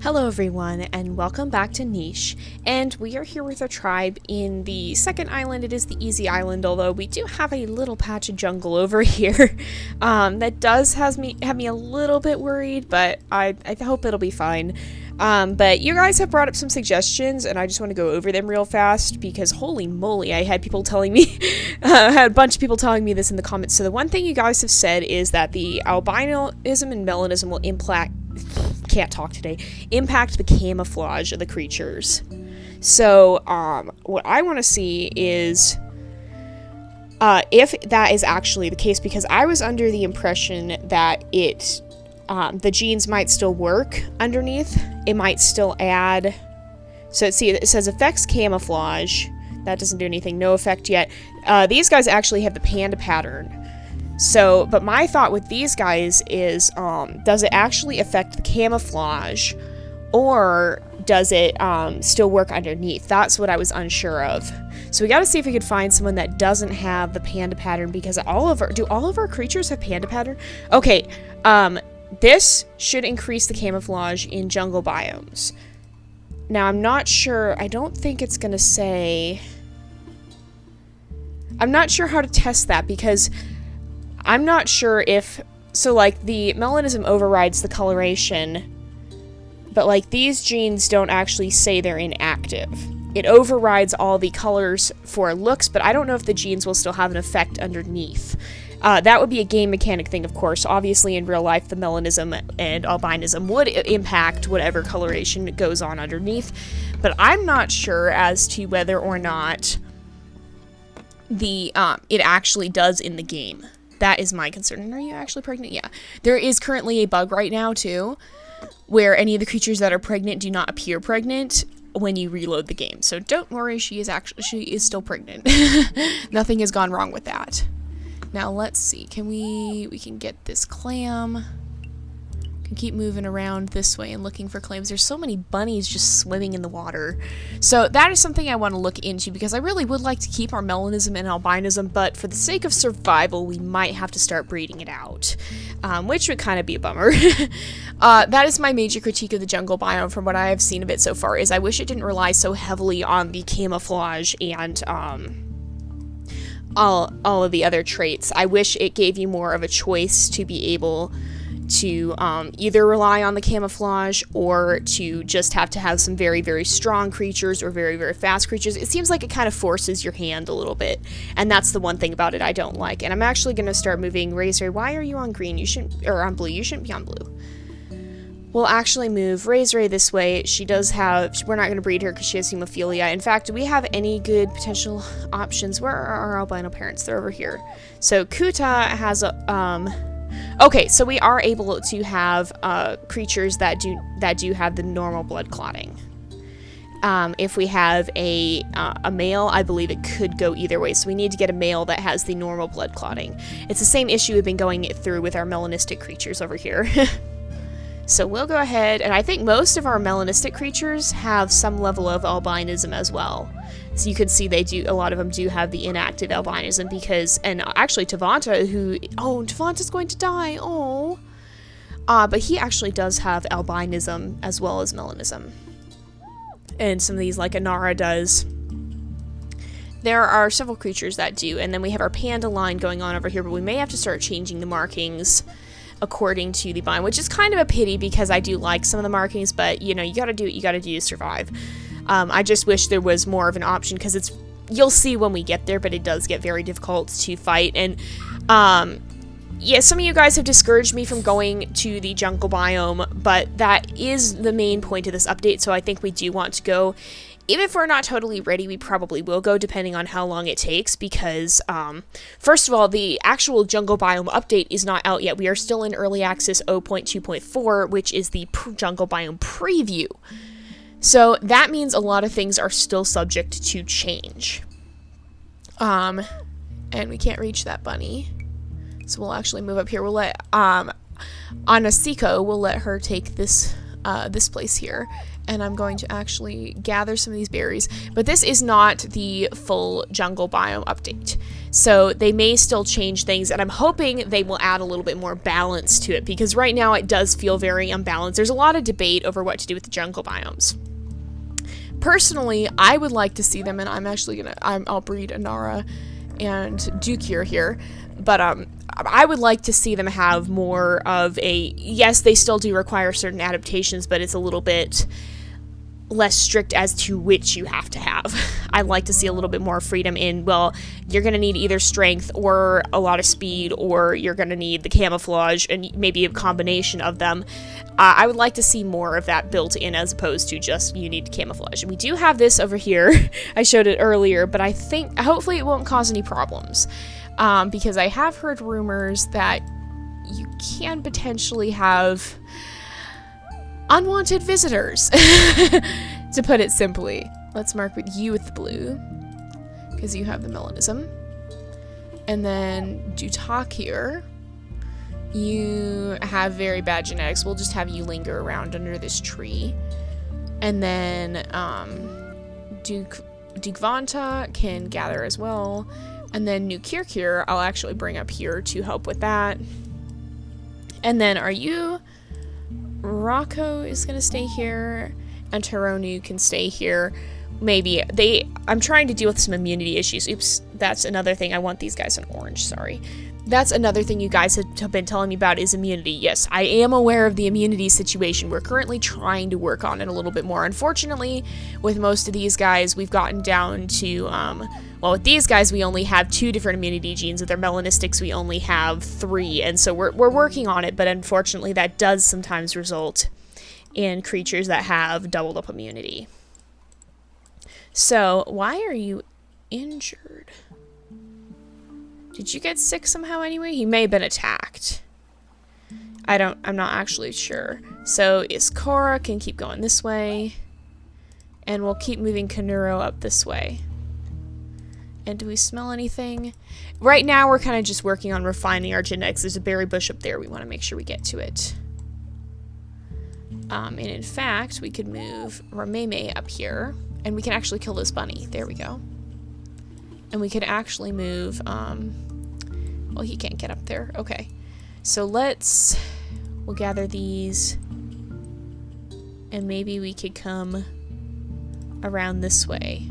Hello everyone, and welcome back to Niche, and we are here with our tribe in the second island. It is the easy island, although we do have a little patch of jungle over here that does have me a little bit worried, but I hope it'll be fine. But you guys have brought up some suggestions, and I just want to go over them real fast, because holy moly, I had people telling me, I had a bunch of people telling me this in the comments. So the one thing you guys have said is that the albinism and melanism will impact the camouflage of the creatures. So, what I want to see is if that is actually the case, because I was under the impression that the genes might still work underneath. It might still add. So, see, it says affects camouflage. That doesn't do anything. No effect yet. These guys actually have the panda pattern. So, but my thought with these guys is, does it actually affect the camouflage, or does it still work underneath? That's what I was unsure of. So we got to see if we could find someone that doesn't have the panda pattern, because do all of our creatures have panda pattern? Okay, this should increase the camouflage in jungle biomes. Now, I'm not sure. I don't think it's going to say. I'm not sure how to test that, because I'm not sure if, so like the melanism overrides the coloration, but like these genes don't actually say they're inactive. It overrides all the colors for looks, but I don't know if the genes will still have an effect underneath. That would be a game mechanic thing, of course. Obviously, in real life, the melanism and albinism would impact whatever coloration goes on underneath, but I'm not sure as to whether or not it actually does in the game. That is my concern. And are you actually pregnant? Yeah. There is currently a bug right now, too, where any of the creatures that are pregnant do not appear pregnant when you reload the game. So don't worry, she is still pregnant. Nothing has gone wrong with that. Now, let's see. We can get this clam. Can keep moving around this way and looking for clams. There's so many bunnies just swimming in the water. So that is something I want to look into, because I really would like to keep our melanism and albinism, but for the sake of survival, we might have to start breeding it out, which would kind of be a bummer. That is my major critique of the jungle biome from what I have seen of it so far, is I wish it didn't rely so heavily on the camouflage and all of the other traits. I wish it gave you more of a choice to be able to either rely on the camouflage or to just have to have some very, very strong creatures or very, very fast creatures. It seems like it kind of forces your hand a little bit, and that's the one thing about it I don't like. And I'm actually going to start moving Razor. Why are you on green? You shouldn't, or on blue. You shouldn't be on blue. We'll actually move Razor this way. She does have, we're not going to breed her because she has hemophilia. In fact, do we have any good potential options? Where are our albino parents? They're over here. So Kuta has a, okay, so we are able to have creatures that do have the normal blood clotting. If we have a male, I believe it could go either way. So we need to get a male that has the normal blood clotting. It's the same issue we've been going through with our melanistic creatures over here. So we'll go ahead, and I think most of our melanistic creatures have some level of albinism as well. So you can see a lot of them do have the inactive albinism, because, and actually Tavanta, Tavanta's going to die, but he actually does have albinism as well as melanism. And some of these, like Anara does. There are several creatures that do, and then we have our panda line going on over here, but we may have to start changing the markings according to the biome, which is kind of a pity, because I do like some of the markings, but, you know, you gotta do what you gotta do to survive. I just wish there was more of an option, because you'll see when we get there, but it does get very difficult to fight. And yeah, some of you guys have discouraged me from going to the jungle biome, but that is the main point of this update, so I think we do want to go. Even if we're not totally ready, we probably will go, depending on how long it takes, because, first of all, the actual jungle biome update is not out yet. We are still in early access 0.2.4, which is the jungle biome preview. So that means a lot of things are still subject to change. And we can't reach that bunny. So we'll actually move up here. We'll let, Anasiko, we'll let her take this this place here, and I'm going to actually gather some of these berries. But this is not the full jungle biome update, so they may still change things, and I'm hoping they will add a little bit more balance to it, because right now it does feel very unbalanced. There's a lot of debate over what to do with the jungle biomes. Personally, I would like to see them, and I'm actually I'll breed Anara and Dukir here, but I would like to see them have more of a, yes, they still do require certain adaptations, but it's a little bit less strict as to which you have to have. I'd like to see a little bit more freedom in, well, you're going to need either strength or a lot of speed, or you're going to need the camouflage, and maybe a combination of them. I would like to see more of that built in, as opposed to just you need camouflage. And we do have this over here. I showed it earlier, but I think hopefully it won't cause any problems, because I have heard rumors that you can potentially have unwanted visitors, to put it simply. Let's mark with you with the blue, because you have the melanism. And then Dutak here, you have very bad genetics. We'll just have you linger around under this tree. And then Dukvanta can gather as well. And then New Kirkir I'll actually bring up here to help with that. And then are you... Rocco is going to stay here, and Taronu can stay here. Maybe I'm trying to deal with some immunity issues. Oops, that's another thing. I want these guys in orange, sorry. That's another thing you guys have been telling me about, is immunity. Yes, I am aware of the immunity situation. We're currently trying to work on it a little bit more. Unfortunately, with most of these guys, we've gotten down to, well, with these guys, we only have 2 different immunity genes. With their melanistics, we only have 3. And so we're working on it, but unfortunately, that does sometimes result in creatures that have doubled up immunity. So, why are you injured? Did you get sick somehow anyway? He may have been attacked. I'm not actually sure. So Iskora can keep going this way. And we'll keep moving Kanuro up this way. And do we smell anything? Right now we're kind of just working on refining our genetics. There's a berry bush up there. We want to make sure we get to it. And in fact, we could move Rameme up here. And we can actually kill this bunny. There we go. And we could actually move, well, he can't get up there. Okay. So we'll gather these. And maybe we could come around this way.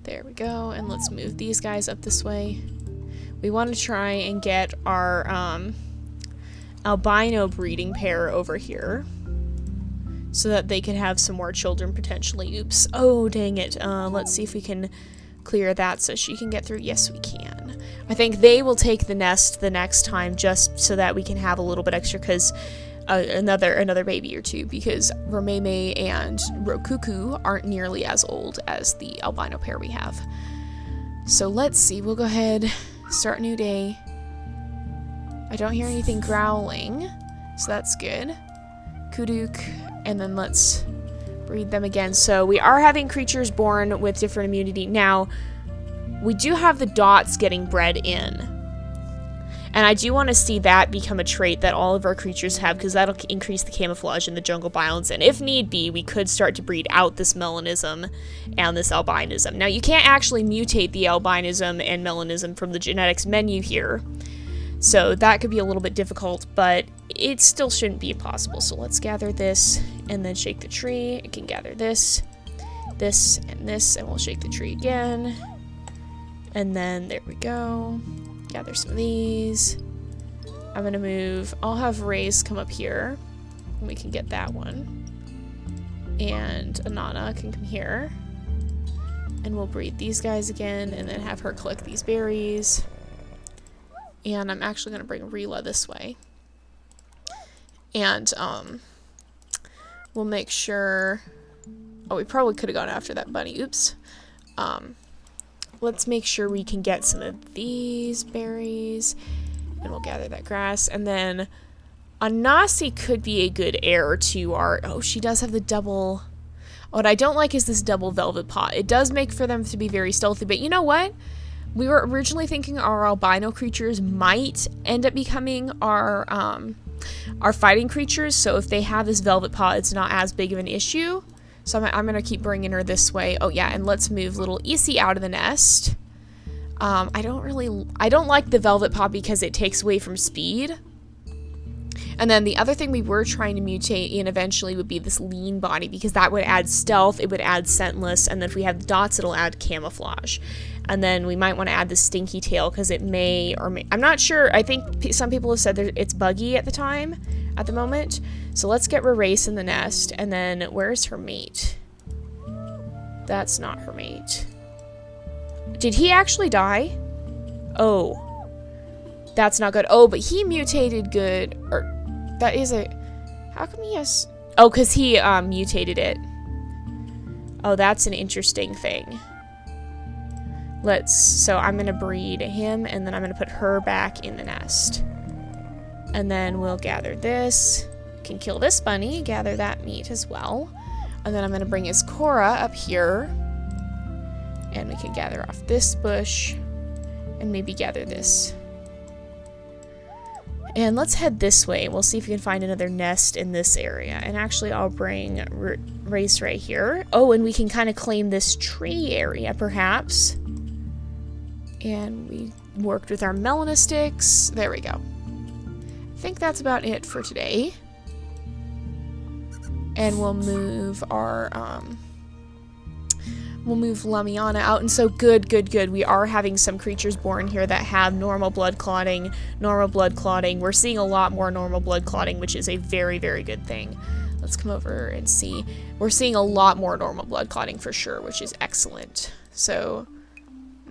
There we go. And let's move these guys up this way. We want to try and get our albino breeding pair over here, so that they can have some more children potentially. Oops. Oh, dang it. Let's see if we can clear that so she can get through. Yes, we can. I think they will take the nest the next time, just so that we can have a little bit extra, because another baby or two, because Rameme and Rokuku aren't nearly as old as the albino pair we have. So let's see. We'll go ahead, start a new day. I don't hear anything growling, so that's good. Kuduk, and then let's breed them again. So we are having creatures born with different immunity. Now, we do have the dots getting bred in. And I do want to see that become a trait that all of our creatures have, because that'll increase the camouflage in the jungle biomes. And if need be, we could start to breed out this melanism and this albinism. Now, you can't actually mutate the albinism and melanism from the genetics menu here. So that could be a little bit difficult, but it still shouldn't be impossible. So let's gather this and then shake the tree. It can gather this, and we'll shake the tree again. And then there we go. Gather some of these. I'm gonna move, I'll have Rays come up here, and we can get that one. And Anana can come here. And we'll breed these guys again, and then have her collect these berries. And I'm actually going to bring Rila this way. And, we'll make sure... Oh, we probably could have gone after that bunny. Oops. Let's make sure we can get some of these berries. And we'll gather that grass. And then Anasi could be a good heir to our... Oh, she does have the double... What I don't like is this double velvet pot. It does make for them to be very stealthy, but you know what? We were originally thinking our albino creatures might end up becoming our our fighting creatures, so if they have this velvet paw, it's not as big of an issue. So I'm gonna keep bringing her this way. Oh yeah, and let's move little Issy out of the nest. I don't like the velvet paw because it takes away from speed. And then the other thing we were trying to mutate in eventually would be this lean body, because that would add stealth, it would add scentless, and then if we have the dots, it'll add camouflage. And then we might want to add the stinky tail, because it may or may... I'm not sure. I think some people have said that it's buggy at the moment. So let's get Race in the nest, and then where's her mate? That's not her mate. Did he actually die? Oh. That's not good. Oh, but he mutated good, or... That is a... How come he has... Oh, because he mutated it. Oh, that's an interesting thing. So I'm going to breed him, and then I'm going to put her back in the nest. And then we'll gather this. Can kill this bunny, gather that meat as well. And then I'm going to bring his Cora up here. And we can gather off this bush. And maybe gather this. And let's head this way. We'll see if we can find another nest in this area. And actually, I'll bring Race right here. Oh, and we can kind of claim this tree area, perhaps. And we worked with our Melanasticks. There we go. I think that's about it for today. And we'll move our... We'll move Lamiana out, and so good. We are having some creatures born here that have normal blood clotting. We're seeing a lot more normal blood clotting, which is a very, very good thing. Let's come over and see. We're seeing a lot more normal blood clotting for sure, which is excellent. So,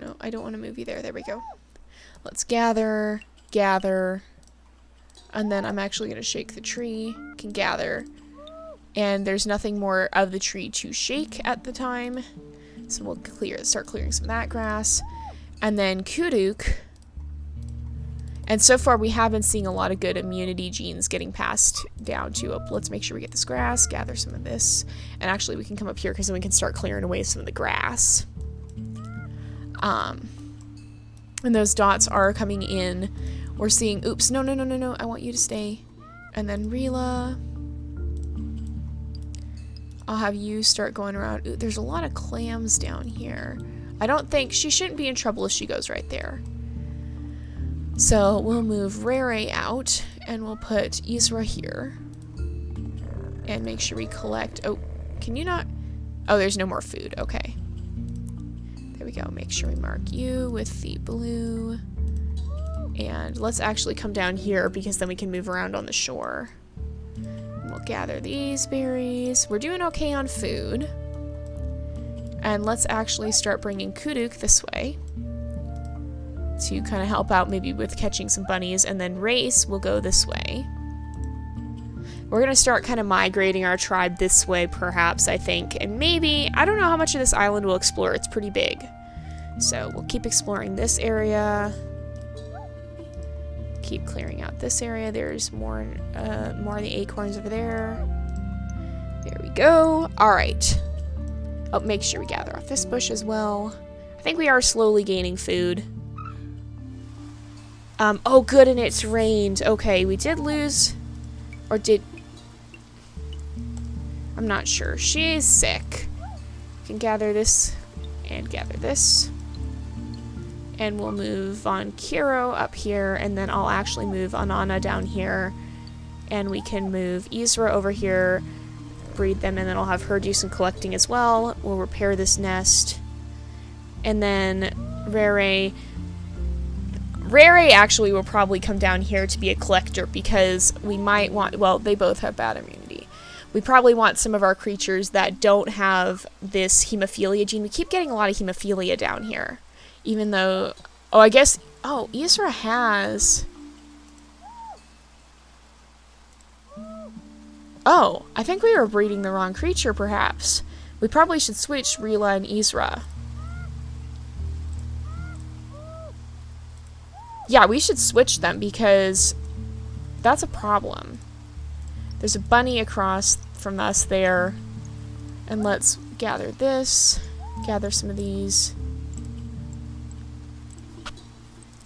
no, I don't want to move you there. There we go. Let's gather, and then I'm actually going to shake the tree. Can gather, and there's nothing more of the tree to shake at the time. So we'll start clearing some of that grass. And then Kuduk. And so far we have been seeing a lot of good immunity genes getting passed down to... let's make sure we get this grass, gather some of this. And actually we can come up here because then we can start clearing away some of the grass. And those dots are coming in. We're seeing... Oops, no, I want you to stay. And then Rila... I'll have you start going around. Ooh, there's a lot of clams down here. I don't think... She shouldn't be in trouble if she goes right there. So we'll move Rere out, and we'll put Isra here. And make sure we collect... Oh, can you not... Oh, there's no more food. Okay. There we go. Make sure we mark you with the blue. And let's actually come down here, because then we can move around on the shore. We'll gather these berries. We're doing okay on food. And let's actually start bringing Kuduk this way to kind of help out maybe with catching some bunnies. And then Race will go this way. We're going to start kind of migrating our tribe this way, perhaps, I think. And maybe, I don't know how much of this island we'll explore. It's pretty big. So we'll keep exploring this area. Keep clearing out this area. There's more of the acorns over there. There we go. All right. Oh, make sure we gather off this bush as well. I think we are slowly gaining food. Oh, good, and it's rained. Okay, we did lose, or did... I'm not sure. She is sick. We can gather this and gather this. And we'll move on Kiro up here, and then I'll actually move Anana down here. And we can move Isra over here, breed them, and then I'll have her do some collecting as well. We'll repair this nest. And then Rere actually will probably come down here to be a collector, because we might want... Well, they both have bad immunity. We probably want some of our creatures that don't have this hemophilia gene. We keep getting a lot of hemophilia down here. Even though... Oh, I guess... Oh, Isra has... Oh, I think we were breeding the wrong creature, perhaps. We probably should switch Rila and Isra. Yeah, we should switch them, because that's a problem. There's a bunny across from us there. And let's gather this. Gather some of these.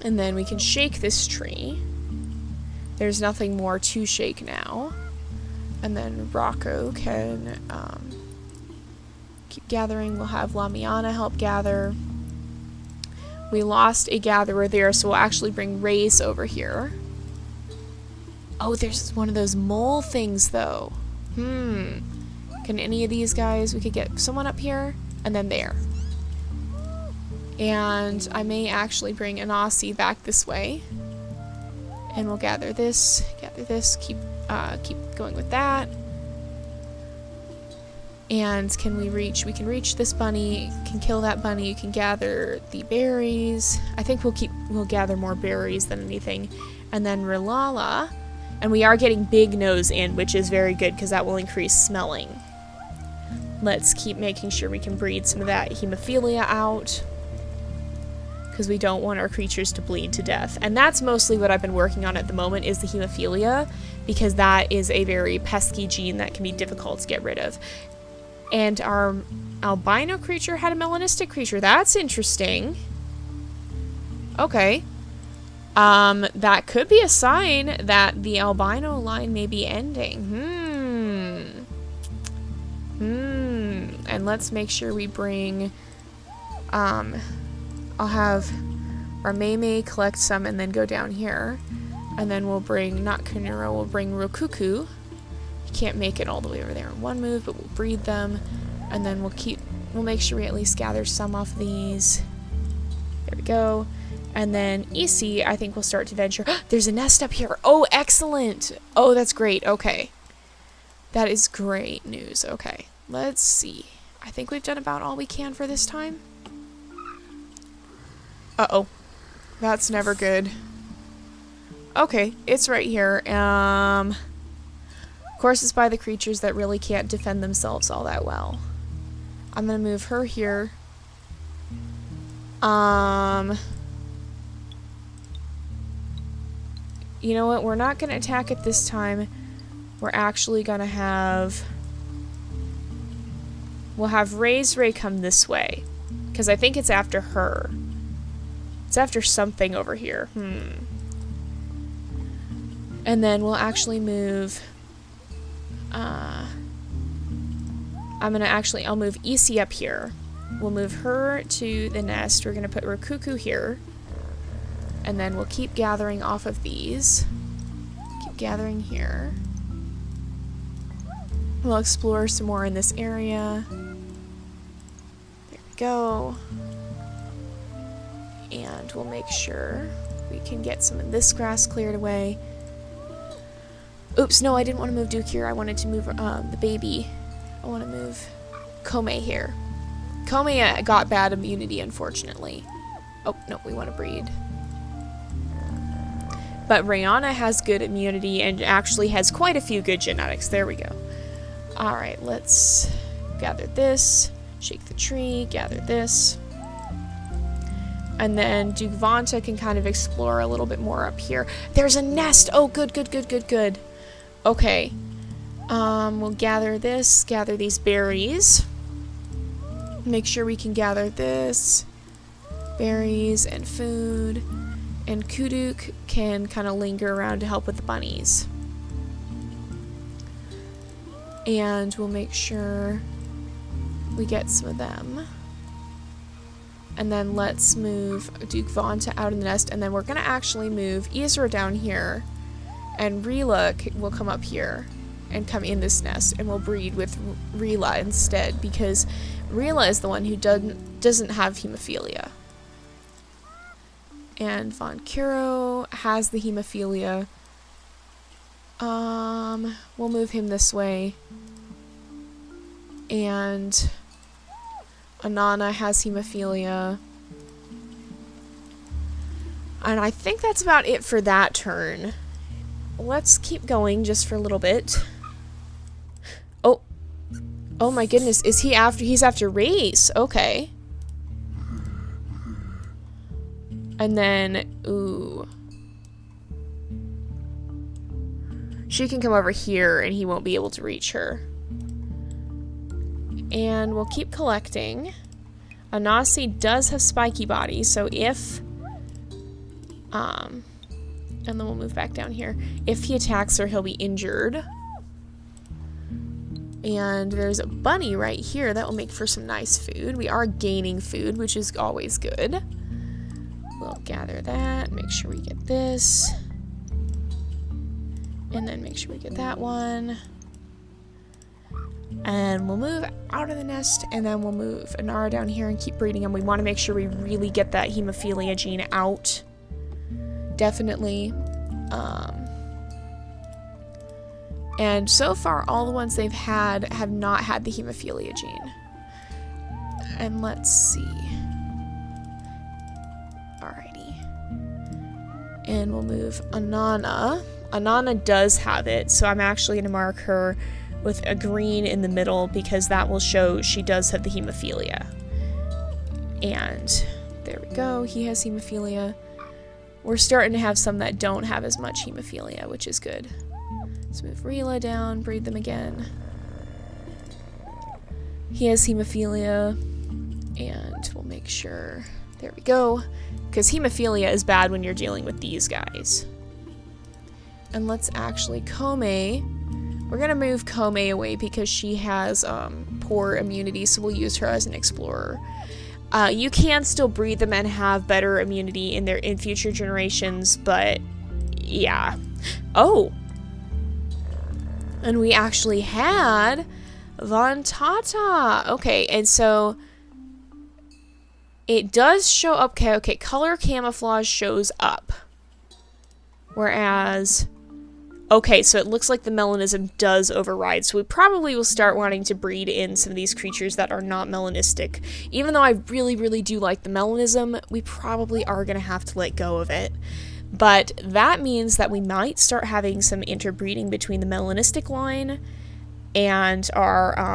And then we can shake this tree. There's nothing more to shake now. And then Rocco can keep gathering. We'll have Lamiana help gather. We lost a gatherer there, so we'll actually bring Race over here. Oh, there's one of those mole things, though. Can any of these guys... We could get someone up here, and then there. And I may actually bring Anasi back this way. And we'll gather this, keep going with that. And can we reach... We can reach this bunny, can kill that bunny, you can gather the berries. I think we'll gather more berries than anything. And then Rilala. And we are getting Big Nose in, which is very good because that will increase smelling. Let's keep making sure we can breed some of that hemophilia out, because we don't want our creatures to bleed to death. And that's mostly what I've been working on at the moment, is the hemophilia, because that is a very pesky gene that can be difficult to get rid of. And our albino creature had a melanistic creature. That's interesting. Okay. That could be a sign that the albino line may be ending. And let's make sure we bring, I'll have our Mei collect some and then go down here. And then we'll bring, not Kunuro, we'll bring Rokuku. You can't make it all the way over there in one move, but we'll breed them. And then we'll make sure we at least gather some off these. There we go. And then Isi, I think we'll start to venture. There's a nest up here. Oh, excellent. Oh, that's great. Okay. That is great news. Okay. Let's see. I think we've done about all we can for this time. Uh-oh. That's never good. Okay, it's right here. Of course, it's by the creatures that really can't defend themselves all that well. I'm gonna move her here. You know what? We're not gonna attack it this time. We're actually gonna have... We'll have Ray come this way. Because I think it's after her. It's after something over here. And then we'll actually move... I'll move Isi up here. We'll move her to the nest. We're going to put Rokuku here. And then we'll keep gathering off of these. Keep gathering here. We'll explore some more in this area. There we go. And we'll make sure we can get some of this grass cleared away. Oops, no, I didn't want to move Duke here. I wanted to move the baby. I want to move Kome here. Kome got bad immunity, unfortunately. Oh, no, we want to breed. But Rihanna has good immunity and actually has quite a few good genetics. There we go. Alright, let's gather this. Shake the tree, gather this. And then Duke Vanta can kind of explore a little bit more up here. There's a nest! Oh, good, good, good, good, good. Okay. We'll gather this, gather these berries. Make sure we can gather this. Berries and food. And Kuduk can kind of linger around to help with the bunnies. And we'll make sure we get some of them. And then let's move Duke Vanta out of the nest. And then we're going to actually move Isra down here. And Rila will come up here and come in this nest. And we'll breed with Rila instead. Because Rila is the one who doesn't have hemophilia. And Von Kuro has the hemophilia. We'll move him this way. And Anana has hemophilia. And I think that's about it for that turn. Let's keep going just for a little bit. Oh. Oh my goodness, is he after... He's after Race. Okay. And then... Ooh. She can come over here and he won't be able to reach her. And we'll keep collecting. Anasi does have spiky body, so if And then we'll move back down here. If he attacks her, he'll be injured. And there's a bunny right here. That will make for some nice food. We are gaining food, which is always good. We'll gather that. Make sure we get this. And then make sure we get that one. And we'll move out of the nest, and then we'll move Anara down here and keep breeding them. We want to make sure we really get that hemophilia gene out. Definitely. And so far, all the ones they've had have not had the hemophilia gene. And let's see. Alrighty. And we'll move Anana. Anana does have it, so I'm actually going to mark her with a green in the middle because that will show she does have the hemophilia. And there we go, he has hemophilia. We're starting to have some that don't have as much hemophilia, which is good. Let's move Rila down, breed them again. He has hemophilia, and we'll make sure, there we go, because hemophilia is bad when you're dealing with these guys. And let's actually we're gonna move Kome away because she has poor immunity, so we'll use her as an explorer. You can still breed them and have better immunity in future generations, but yeah. Oh! And we actually had Vantata. Okay, and so it does show up. Okay, color camouflage shows up. Whereas, okay, so it looks like the melanism does override. So we probably will start wanting to breed in some of these creatures that are not melanistic. Even though I really, really do like the melanism, we probably are going to have to let go of it. But that means that we might start having some interbreeding between the melanistic line and our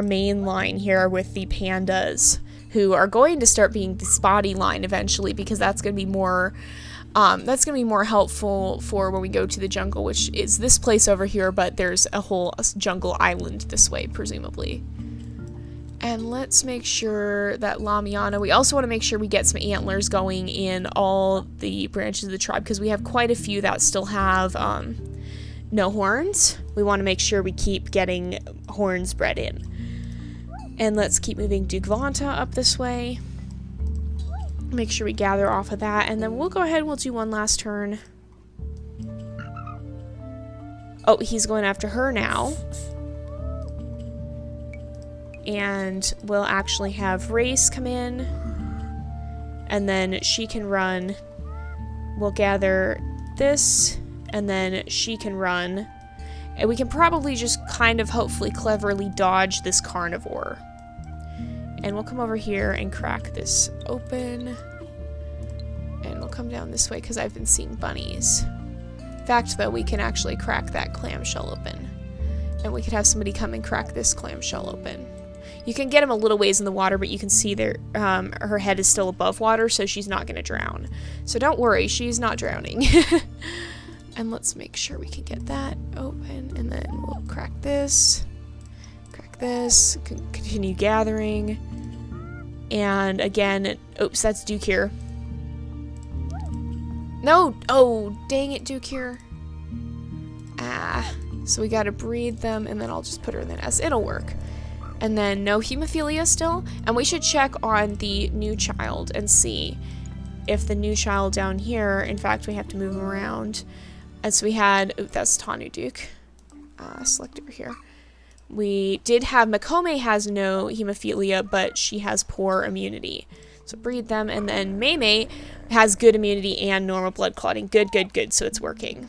main line here with the pandas, who are going to start being the spotty line eventually, because that's going to be more helpful for when we go to the jungle, which is this place over here, but there's a whole jungle island this way, presumably. And let's make sure that Lamiana, we also want to make sure we get some antlers going in all the branches of the tribe, because we have quite a few that still have no horns. We want to make sure we keep getting horns bred in. And let's keep moving Dugvanta up this way. Make sure we gather off of that, and then we'll go ahead and we'll do one last turn. Oh, he's going after her now. And we'll actually have Race come in, and then she can run. We'll gather this, and then she can run. And we can probably just kind of hopefully cleverly dodge this carnivore. And we'll come over here and crack this open. And we'll come down this way because I've been seeing bunnies. In fact, though, we can actually crack that clamshell open. And we could have somebody come and crack this clamshell open. You can get him a little ways in the water, but you can see there, her head is still above water, so she's not going to drown. So don't worry, she's not drowning. And let's make sure we can get that open, and then we'll crack this, continue gathering. And again, oops, that's Duke here. No, oh, dang it, Duke here. So we gotta breed them, and then I'll just put her in the nest. It'll work. And then no hemophilia still. And we should check on the new child and see if the new child down here, in fact, we have to move him around. And so we had, oh, that's Tanu Duke. Select over here. We did have, Makome has no hemophilia, but she has poor immunity. So breed them, and then Maymay has good immunity and normal blood clotting. Good, good, good, so it's working.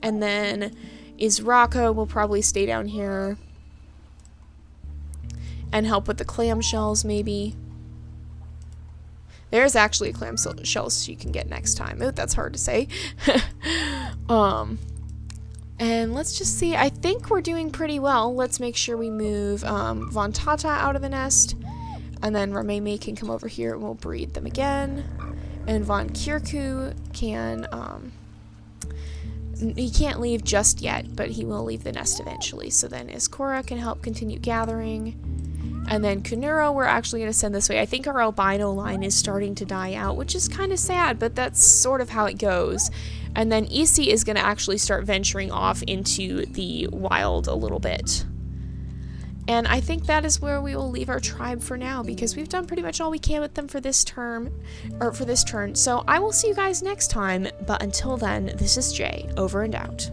And then Izraka will probably stay down here and help with the clamshells, maybe. There's actually a clamshell you can get next time. Oh, that's hard to say. And let's just see. I think we're doing pretty well. Let's make sure we move Vantata out of the nest. And then Rameme can come over here and we'll breed them again. And Von Kirku can, he can't leave just yet, but he will leave the nest eventually. So then Iskora can help continue gathering. And then Kunuro, we're actually going to send this way. I think our albino line is starting to die out, which is kind of sad, but that's sort of how it goes. And then Isi is going to actually start venturing off into the wild a little bit. And I think that is where we will leave our tribe for now, because we've done pretty much all we can with them for this term, or for this turn. So I will see you guys next time, but until then, this is Jay, over and out.